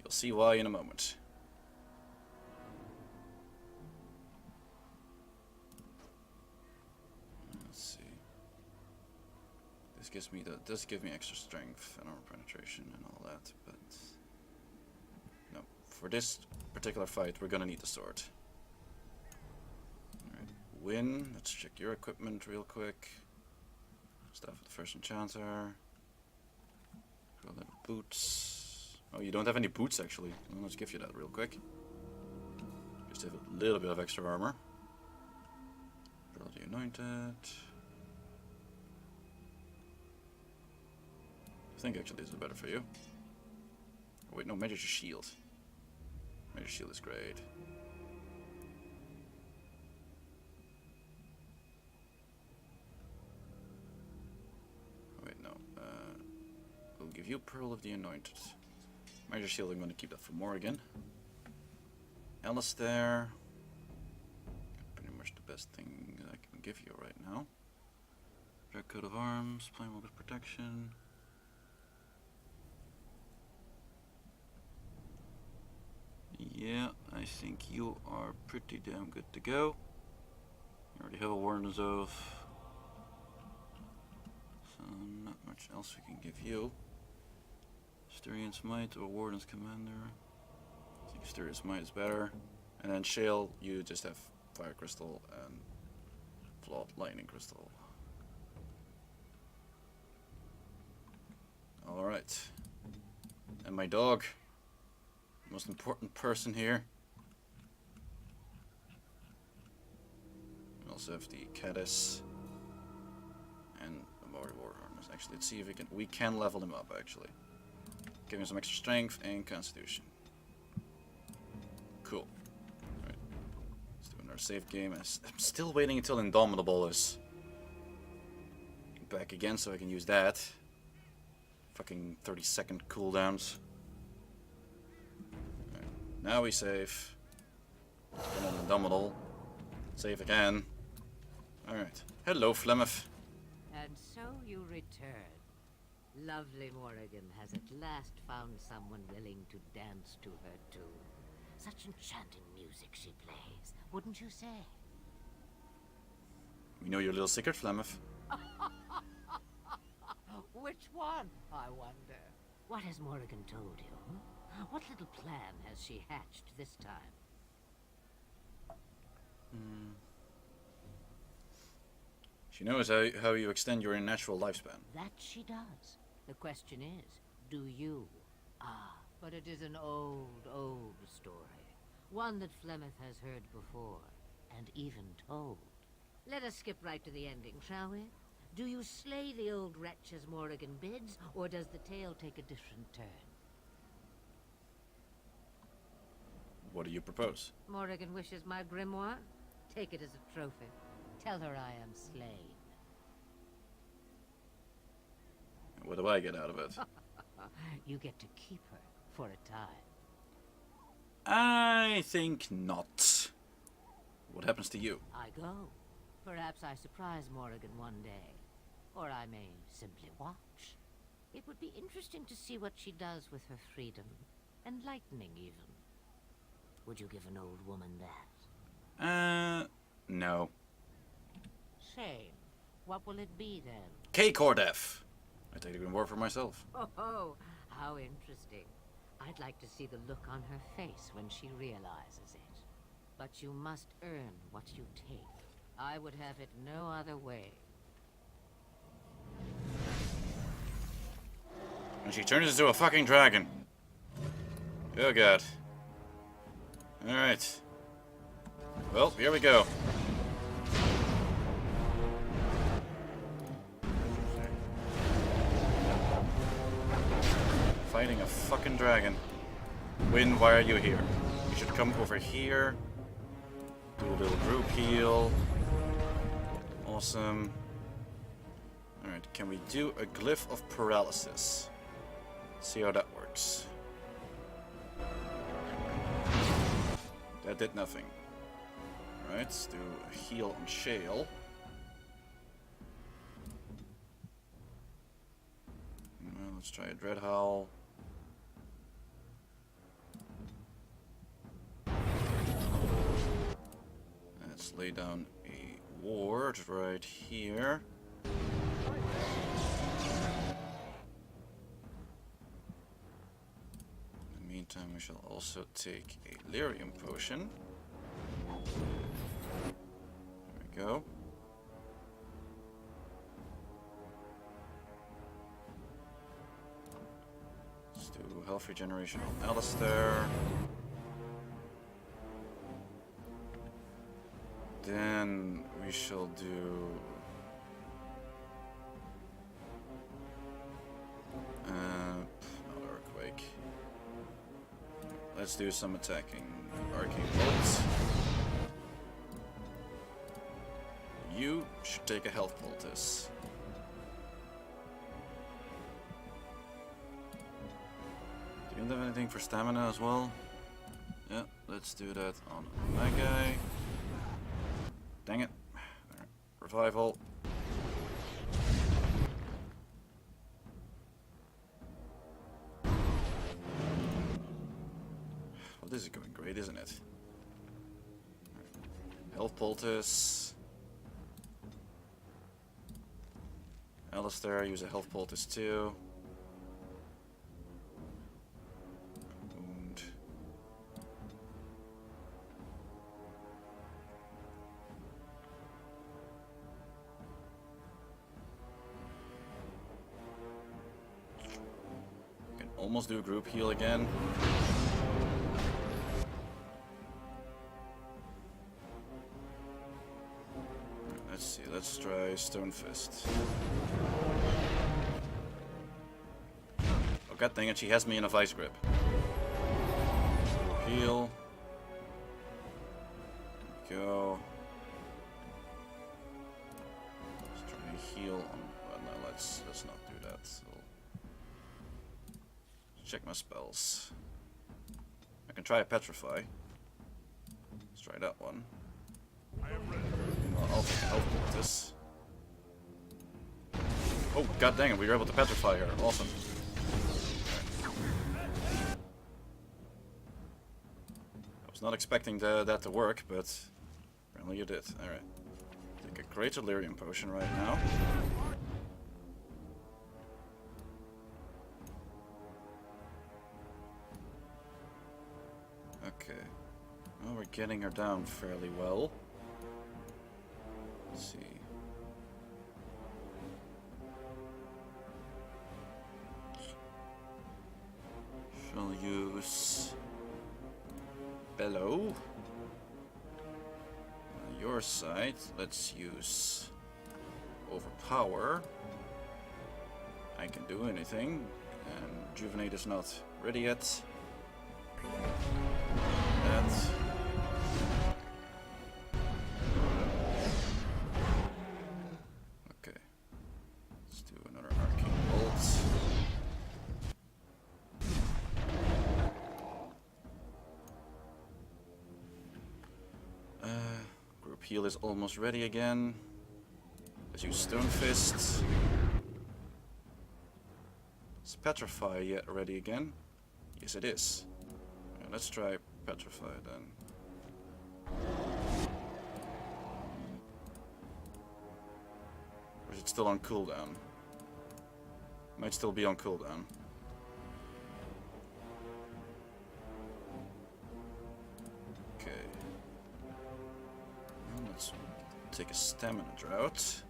Speaker 1: You'll see why in a moment. Let's see. This gives me does give me extra strength and armor penetration and all that, but no. For this particular fight, we're gonna need the sword. Alright, Win. Let's check your equipment real quick. Stuff with the first enchanter. Boots. Oh, you don't have any boots actually. Well, let's give you that real quick. Just have a little bit of extra armor. Bloody anointed. I think actually this is better for you. Oh, wait, no, Magic Shield. Magic Shield is great. We'll give you Pearl of the Anointed. Magic Shield, I'm going to keep that for Morrigan. Alistair. Pretty much the best thing I can give you right now. Red Coat of Arms, Plain with Protection. Yeah, I think you are pretty damn good to go. You already have a Warden's Oath. So not much else we can give you. Styrian's Might or Warden's Commander. I think Styrian's Might is better. And then Shale, you just have Fire Crystal and Flawed Lightning Crystal. Alright. And my dog. Most important person here. We also have the Caddis and the Maori Warhorn. Actually, let's see if we can level him up actually. Give him some extra strength and constitution. Cool. Alright. Let's do another save game. I'm still waiting until Indomitable is back again so I can use that. Fucking 30-second cooldowns. Alright. Now we save. Then on Indomitable. Save again. Alright. Hello, Flemeth.
Speaker 9: And so you return. Lovely Morrigan has at last found someone willing to dance to her tune. Such enchanting music she plays, wouldn't you say?
Speaker 1: We know your little secret, Flemeth.
Speaker 9: Which one, I wonder? What has Morrigan told you? Hmm? What little plan has she hatched this time?
Speaker 1: She knows how you extend your natural lifespan.
Speaker 9: That she does. The question is, do you? Ah, but it is an old, old story. One that Flemeth has heard before, and even told. Let us skip right to the ending, shall we? Do you slay the old wretch as Morrigan bids, or does the tale take a different turn?
Speaker 1: What do you propose?
Speaker 9: Morrigan wishes my grimoire? Take it as a trophy. Tell her I am slain.
Speaker 1: What do I get out of it?
Speaker 9: You get to keep her for a time.
Speaker 1: I think not. What happens to you?
Speaker 9: I go. Perhaps I surprise Morrigan one day. Or I may simply watch. It would be interesting to see what she does with her freedom. Enlightening, even. Would you give an old woman that?
Speaker 1: No.
Speaker 9: Shame. What will it be, then?
Speaker 1: Cake or death. I take the reward for myself.
Speaker 9: Oh, how interesting. I'd like to see the look on her face when she realizes it. But you must earn what you take. I would have it no other way.
Speaker 1: And she turns into a fucking dragon. Oh god. Alright. Well, here we go. Fighting a fucking dragon. Win, why are you here? You should come over here. Do a little group heal. Awesome. Alright, can we do a glyph of paralysis? See how that works. That did nothing. Right, let's do a heal on Shale. Well, let's try a Dread Howl. Let's lay down a ward right here. In the meantime, we shall also take a lyrium potion. There we go. Let's do health regeneration on Alistair. Then we shall do not Earthquake. Let's do some attacking. Arcane Bolts. You should take a health poultice. Do you have anything for stamina as well? Yeah, let's do that on my guy. Dang it. Alright. Revival. Well, this is going great, isn't it? Health poultice. Alistair, use a health poultice too. Wound. Can almost do a group heal again. Let's see, let's try Stone Fist. Oh god dang it, she has me in a vice grip. Heal. There we go. Let's try to heal on. Well, no, let's not do that. So, check my spells. I can try a Petrify. Let's try that one. I'll take a health poultice. Oh god dang it, we were able to petrify her. Awesome. I was not expecting that to work, but apparently you did. Alright. Take a great delirium potion right now. Okay. Well, we're getting her down fairly well. Let's see. Shall use Bellow. On your side, let's use Overpower. I can do anything, and Juvenate is not ready yet. That. Heal is almost ready again. Let's use Stone Fist. Is Petrify yet ready again? Yes, it is. Yeah, let's try Petrify then. Or is it still on cooldown? Might still be on cooldown. Let's take a stamina drought.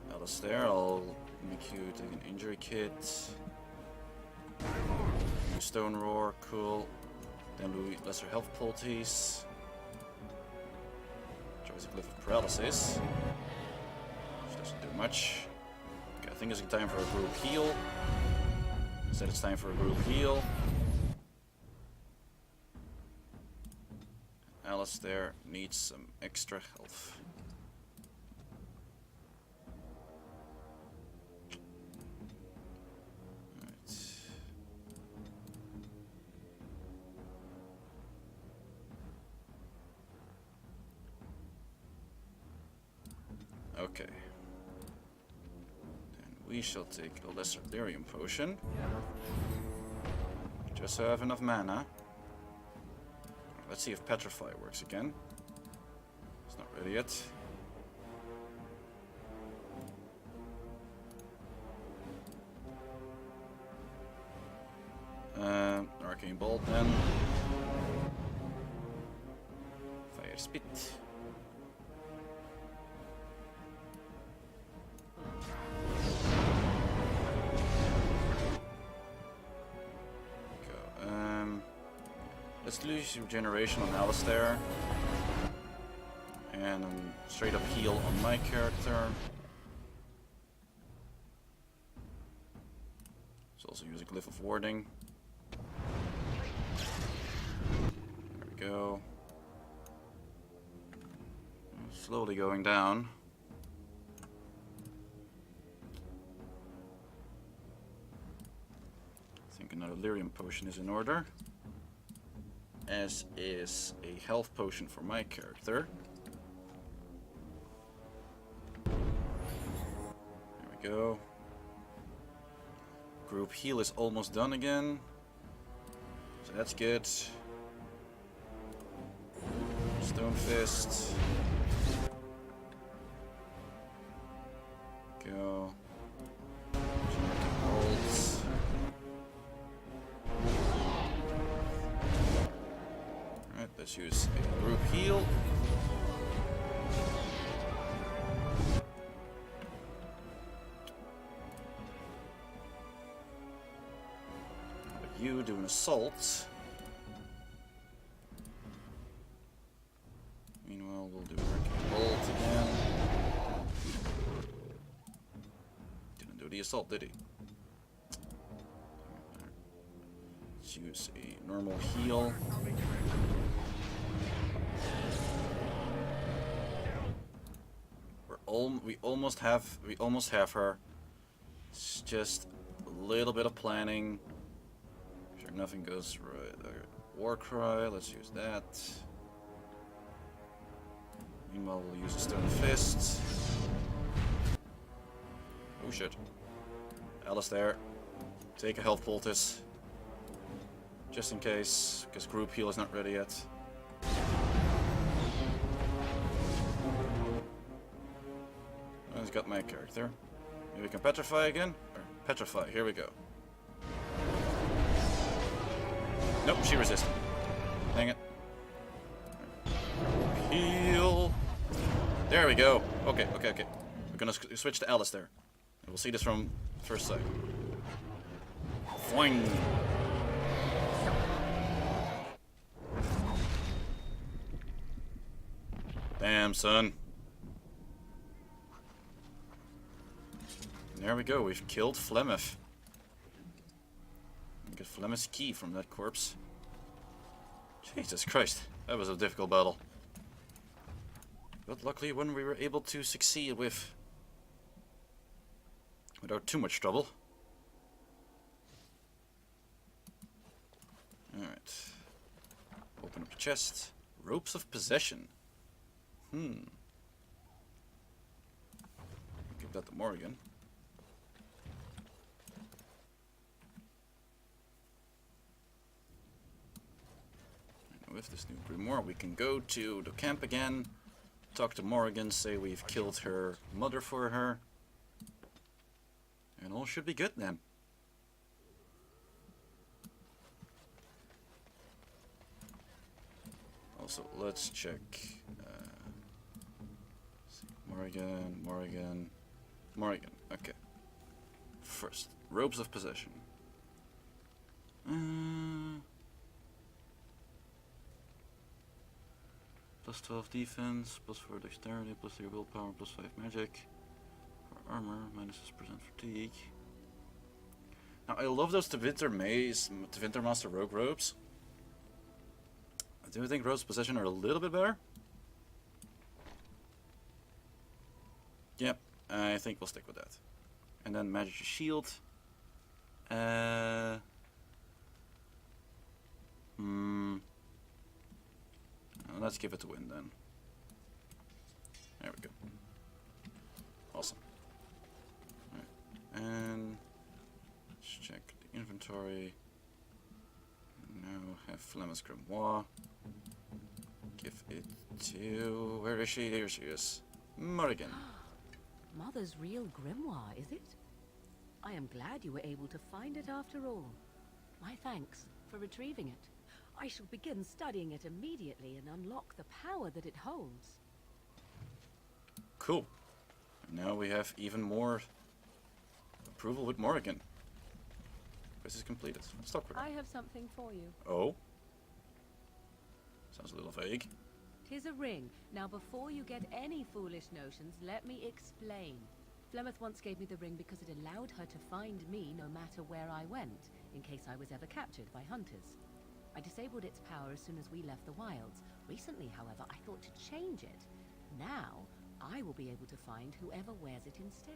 Speaker 1: Alistair, I'll make you take an injury kit. Do Stone Roar, cool. Then do lesser health poultice. Tries a Glyph of Paralysis. Which doesn't do much. Okay, I think it's time for a group heal. Instead it's time for a group heal. Alistair needs some extra health. Right. Okay. Then we shall take a lesser lyrium potion. Just so I have enough mana. Let's see if Petrify works again. It's not ready yet. Arcane Bolt then. Fire Spit. Let's lose regeneration on Alistair. And straight up heal on my character. Let's also use a Glyph of Warding. There we go. Slowly going down. I think another lyrium potion is in order. As is a health potion for my character. There we go. Group heal is almost done again. So that's good. Stone Fist. Go. Holds. Alright, let's use a group heal. You do an assault. Meanwhile, we'll do Arcane Bolt again. Didn't do the assault, did he? Let's use a normal heal. We almost have her. It's just a little bit of planning. Sure, nothing goes right. War Cry, let's use that. Meanwhile, we'll use a Stone Fist. Oh shit. Alistair, take a health poultice. Just in case, because group heal is not ready yet. Oh, he's got my character. Maybe we can Petrify again? Or Petrify, here we go. Nope, she resisted. Dang it. Heal. There we go. Okay. We're gonna switch to Alistair. And we'll see this from first sight. Foing. Damn, son. And there we go. We've killed Flemeth. Get Flemeth's key from that corpse. Jesus Christ, that was a difficult battle. But luckily one we were able to succeed with without too much trouble. Alright. Open up the chest. Ropes of Possession. Give that to Morrigan. With this new grimoire, we can go to the camp again, talk to Morrigan, say we've killed her mother for her, and all should be good then. Also, let's check. Morrigan. Okay. First, Robes of Possession. Plus 12 defense, plus 4 dexterity, plus 3 willpower, plus 5 magic. For armor, minus 6% fatigue. Now, I love those Tevinter Master Rogue robes. Do you think Robes of Possession are a little bit better? Yep, I think we'll stick with that. And then Magic Shield. Let's give it a win then. There we go. And let's check the inventory. Now have Flemeth's Grimoire. Give it to... Where is she? Here she is. Morrigan.
Speaker 5: Mother's real grimoire, is it? I am glad you were able to find it after all. My thanks for retrieving it. I shall begin studying it immediately and unlock the power that it holds.
Speaker 1: Cool. And now we have even more approval with Morrigan. Quest is completed. Let's talk with her.
Speaker 5: I have something for you.
Speaker 1: Oh? Sounds a little vague.
Speaker 5: 'Tis a ring. Now before you get any foolish notions, let me explain. Flemeth once gave me the ring because it allowed her to find me no matter where I went, in case I was ever captured by hunters. I disabled its power as soon as we left the wilds. Recently, however, I thought to change it. Now, I will be able to find whoever wears it instead.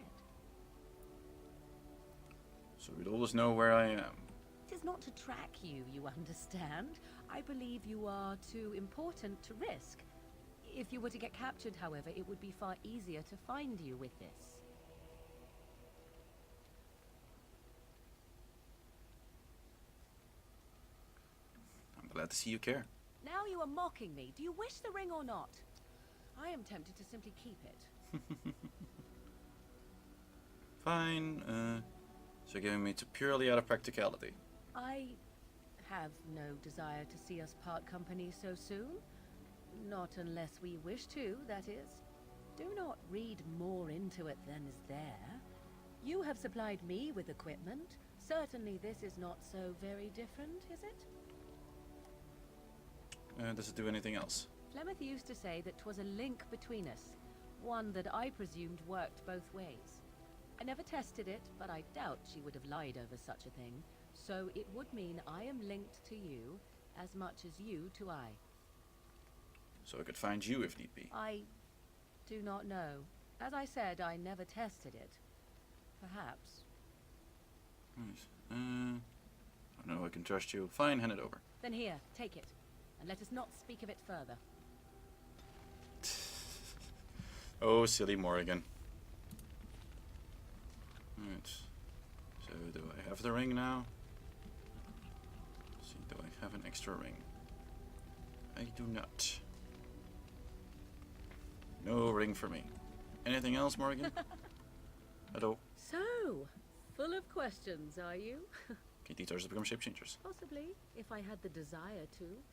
Speaker 1: So we'd always know where I am.
Speaker 5: It is not to track you, you understand. I believe you are too important to risk. If you were to get captured, however, it would be far easier to find you with this.
Speaker 1: I'm glad to see you care.
Speaker 5: Now you are mocking me. Do you wish the ring or not? I am tempted to simply keep it.
Speaker 1: Fine. So you're giving me to purely out of practicality.
Speaker 5: I have no desire to see us part company so soon. Not unless we wish to, that is. Do not read more into it than is there. You have supplied me with equipment. Certainly this is not so very different, is it?
Speaker 1: Does it do anything else?
Speaker 5: Flemeth used to say that 'twas a link between us. One that I presumed worked both ways. I never tested it, but I doubt she would have lied over such a thing. So it would mean I am linked to you as much as you to I.
Speaker 1: So I could find you if need be.
Speaker 5: I do not know. As I said, I never tested it. Perhaps.
Speaker 1: Nice. I know I can trust you. Fine, hand it over.
Speaker 5: Then here, take it. And let us not speak of it further.
Speaker 1: Oh, silly Morrigan. Right. So do I have the ring now? Let's see, do I have an extra ring? I do not. No ring for me. Anything else, Morrigan? Hello.
Speaker 5: So, full of questions, are you?
Speaker 1: Can you teach us to become shape changers?
Speaker 5: Possibly, if I had the desire to.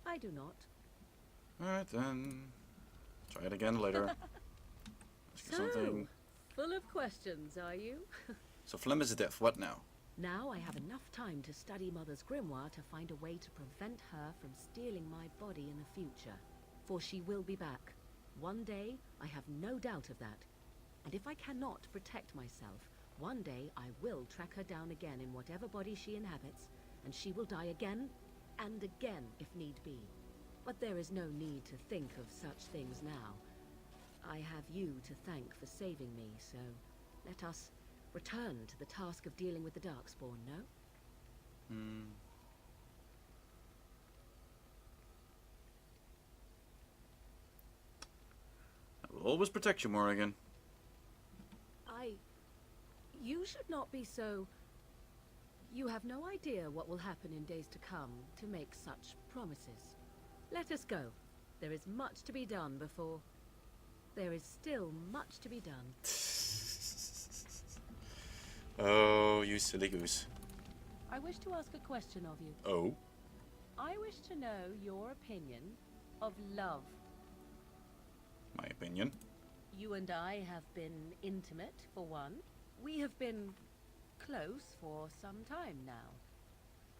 Speaker 5: I do not.
Speaker 1: Alright then. Try it again later. Ask you something.
Speaker 5: Full of questions, are you?
Speaker 1: So Flem is deaf. What now?
Speaker 5: Now I have enough time to study Mother's grimoire to find a way to prevent her from stealing my body in the future. For she will be back. One day, I have no doubt of that. And if I cannot protect myself, one day I will track her down again in whatever body she inhabits, and she will die again and again if need be. But there is no need to think of such things now. I have you to thank for saving me, so let us return to the task of dealing with the Darkspawn, no?
Speaker 1: I will always protect you, Morrigan.
Speaker 5: You should not be so... You have no idea what will happen in days to come to make such promises. Let us go. There is much to be done before... There is still much to be done.
Speaker 1: Oh, you silly goose.
Speaker 5: I wish to ask a question of you.
Speaker 1: Oh?
Speaker 5: I wish to know your opinion of love.
Speaker 1: My opinion?
Speaker 5: You and I have been intimate, for one. We have been close for some time now.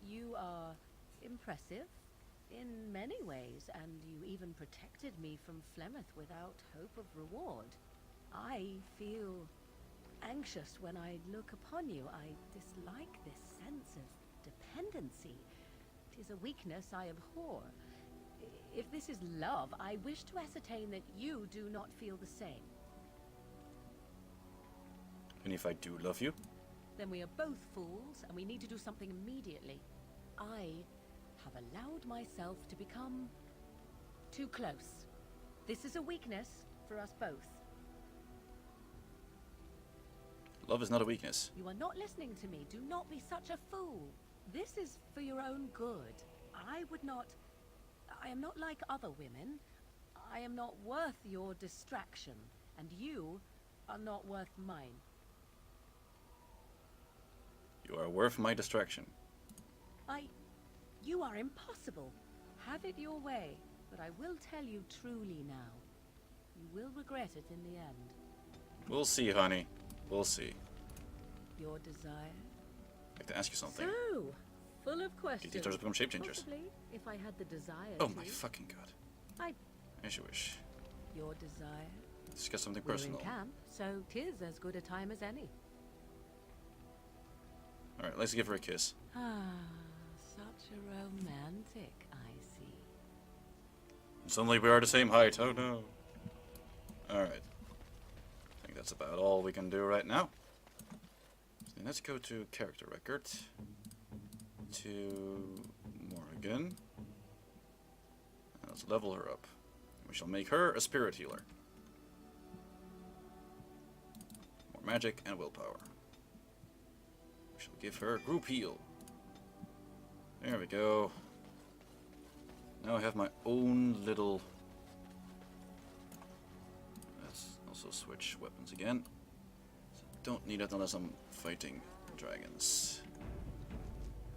Speaker 5: You are impressive in many ways, and you even protected me from Flemeth without hope of reward. I feel anxious when I look upon you. I dislike this sense of dependency. It is a weakness I abhor. If this is love, I wish to ascertain that you do not feel the same.
Speaker 1: And if I do love you?
Speaker 5: Then we are both fools, and we need to do something immediately. I have allowed myself to become too close. This is a weakness for us both.
Speaker 1: Love is not a weakness.
Speaker 5: You are not listening to me. Do not be such a fool. This is for your own good. I am not like other women. I am not worth your distraction. And you are not worth mine.
Speaker 1: You are worth my distraction.
Speaker 5: You are impossible. Have it your way. But I will tell you truly now. You will regret it in the end.
Speaker 1: We'll see, honey. We'll see.
Speaker 5: Your desire?
Speaker 1: I'd like to ask you something.
Speaker 5: So, full of questions.
Speaker 1: These become shape changers.
Speaker 5: Possibly, if I had the desire
Speaker 1: Oh
Speaker 5: to.
Speaker 1: my fucking god.
Speaker 5: I...
Speaker 1: As you wish.
Speaker 5: Your desire?
Speaker 1: Discuss something
Speaker 5: We're
Speaker 1: personal.
Speaker 5: in camp, so 'tis as good a time as any.
Speaker 1: Alright, let's give her a kiss.
Speaker 5: Ah, such a romantic, I see.
Speaker 1: Suddenly we are the same height. Oh no. Alright. I think that's about all we can do right now. So let's go to character record. To Morgan. And let's level her up. We shall make her a spirit healer. More magic and willpower. We shall give her group heal. There we go. Now I have my own little... Let's also switch weapons again. So don't need it unless I'm fighting dragons.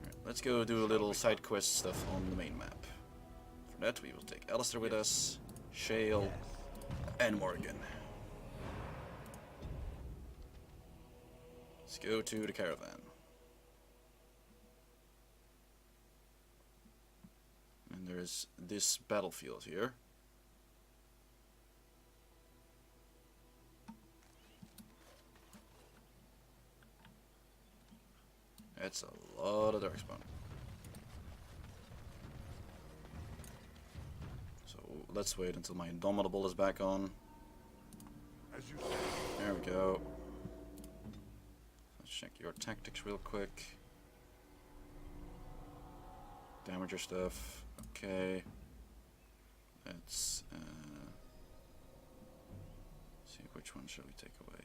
Speaker 1: Alright, let's go do a little side quest stuff on the main map. For that we will take Alistair with us, Shale, and Morgan. Let's go to the caravan. And there's this battlefield here. That's a lot of darkspawn. So let's wait until my Indomitable is back on.
Speaker 6: As you say.
Speaker 1: There we go. Let's check your tactics real quick. Damager stuff. Okay. Let's see which one shall we take away.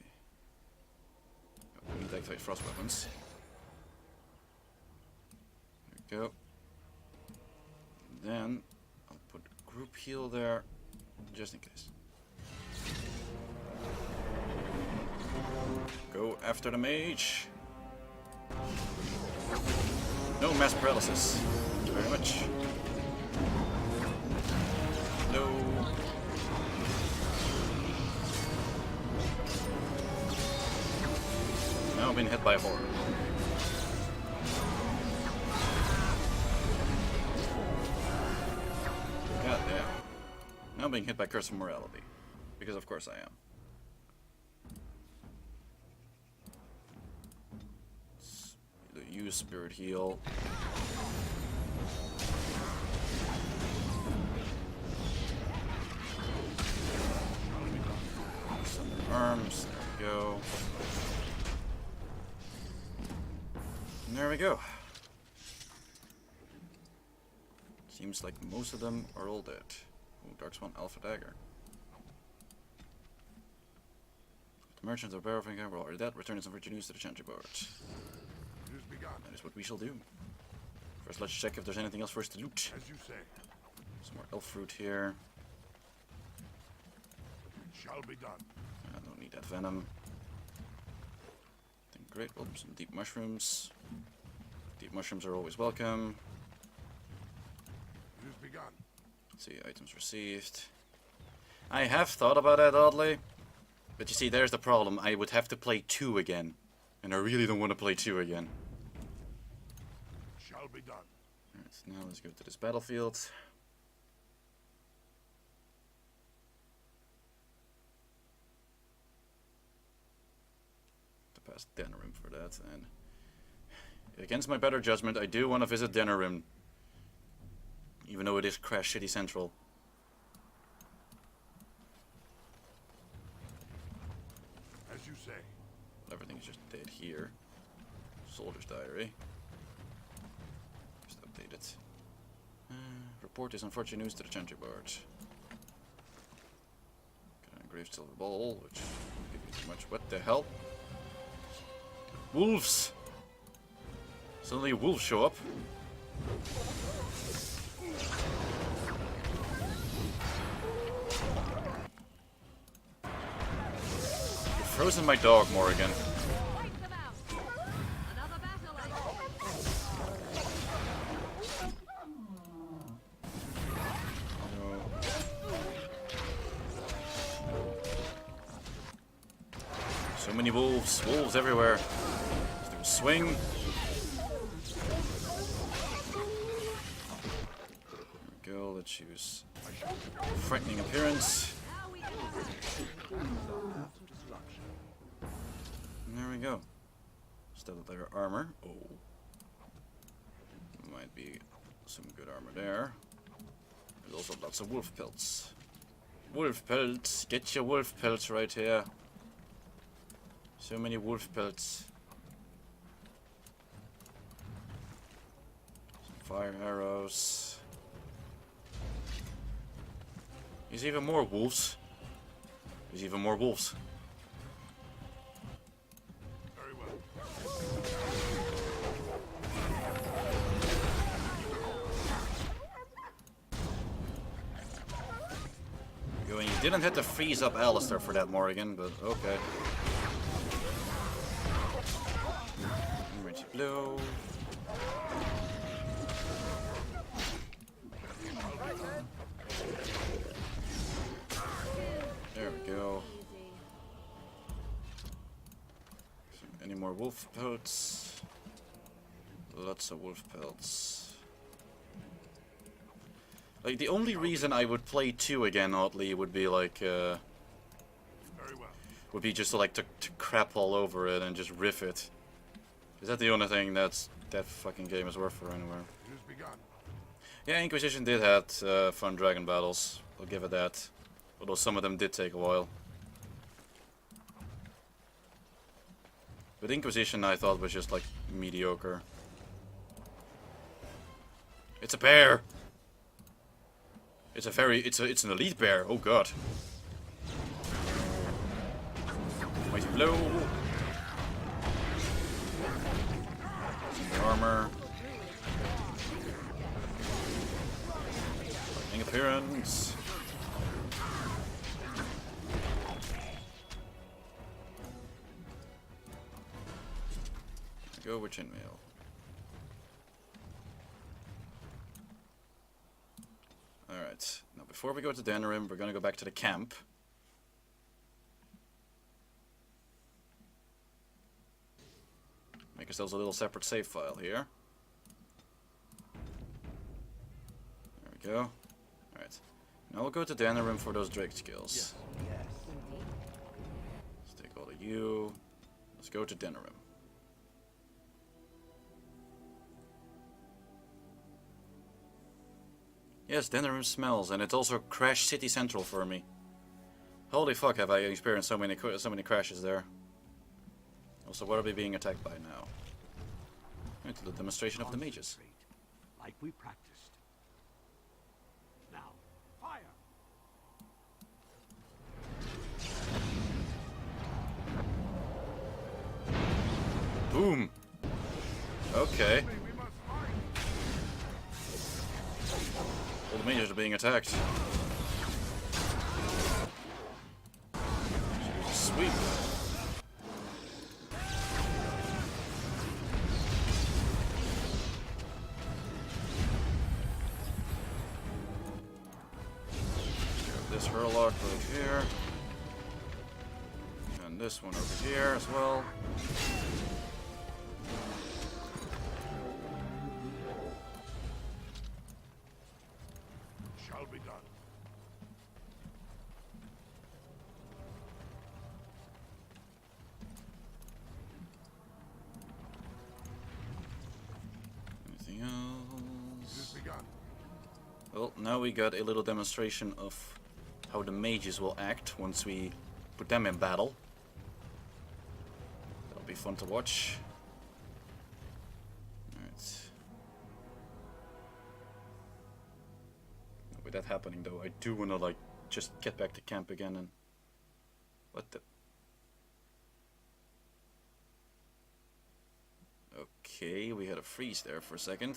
Speaker 1: Oh, we need to activate frost weapons. There we go. And then I'll put group heal there, just in case. Go after the mage. No mass paralysis. Thank you very much. No. Now I'm being hit by a horror. God damn. Now I'm being hit by Curse of Morality. Because of course I am. Use Spirit Heal. Summon arms. There we go. And there we go. Seems like most of them are all dead. Ooh, Darkspawn Alpha Dagger. The merchants of Barrowfinger were already dead. Returning some virtue news to the Chantry board. That is what we shall do. First, let's check if there's anything else for us to loot.
Speaker 6: As you say.
Speaker 1: Some more elf fruit here.
Speaker 6: It shall be done.
Speaker 1: I don't need that venom. I think great. Well, some deep mushrooms. Deep mushrooms are always welcome.
Speaker 6: It has begun.
Speaker 1: Let's see, items received. I have thought about that oddly. But you see, there's the problem. I would have to play 2 again. And I really don't want to play 2 again.
Speaker 6: Shall be done.
Speaker 1: Alright, so now let's go to this battlefield. To pass Denerim for that, and against my better judgment, I do want to visit Denerim. Even though it is Crash City Central.
Speaker 6: As you say.
Speaker 1: Everything's just dead here. Soldier's diary. Just update it. Report this unfortunate news to the Chantry board. Got an engraved silver bowl, which won't give you too much. What the hell? Wolves! Suddenly wolves show up. You've frozen my dog, Morrigan. So many wolves. Wolves everywhere. Let's do a swing. There we go. Let's use frightening appearance. And there we go. Stellar layer armor. Oh. Might be some good armor there. There's also lots of wolf pelts. Wolf pelts. Get your wolf pelts right here. So many wolf pelts. Some fire arrows. There's even more wolves. There's even more wolves.
Speaker 3: Very well.
Speaker 1: You didn't have to freeze up Alistair for that, Morrigan, but okay. Orange blue. There we go. Any more wolf pelts? Lots of wolf pelts. Like, the only reason I would play 2 again, oddly, would be like, would be just to crap all over it and just riff it. Is that the only thing that fucking game is worth for anywhere? Yeah, Inquisition did have fun dragon battles. I'll give it that. Although some of them did take a while. But Inquisition I thought was just like mediocre. It's a bear! It's an elite bear, oh god. Mighty blow. Some armor. Lightning appearance. Go with chainmail. Alright, now before we go to Denerim, we're gonna go back to the camp. Make ourselves a little separate save file here. There we go. Alright. Now we'll go to Denerim for those Drake skills.
Speaker 2: Yes.
Speaker 1: Let's take all of you. Let's go to Denerim. Yes, Denerim smells, and it's also Crash City Central for me. Holy fuck, have I experienced so many crashes there. Also, what are we being attacked by now? Into the demonstration of the mages.
Speaker 2: Like we practiced. Now, fire!
Speaker 1: Boom! Okay. All the mages are being attacked. Sweep. This Hurlock right here. And this one over here as well.
Speaker 3: Shall be done.
Speaker 1: Anything else? Well, now we got a little demonstration of how the mages will act once we put them in battle. That'll be fun to watch. Alright. With that happening though, I do wanna like just get back to camp again and... What the... Okay, we had a freeze there for a second.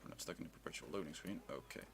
Speaker 1: We're not stuck in the perpetual loading screen. Okay.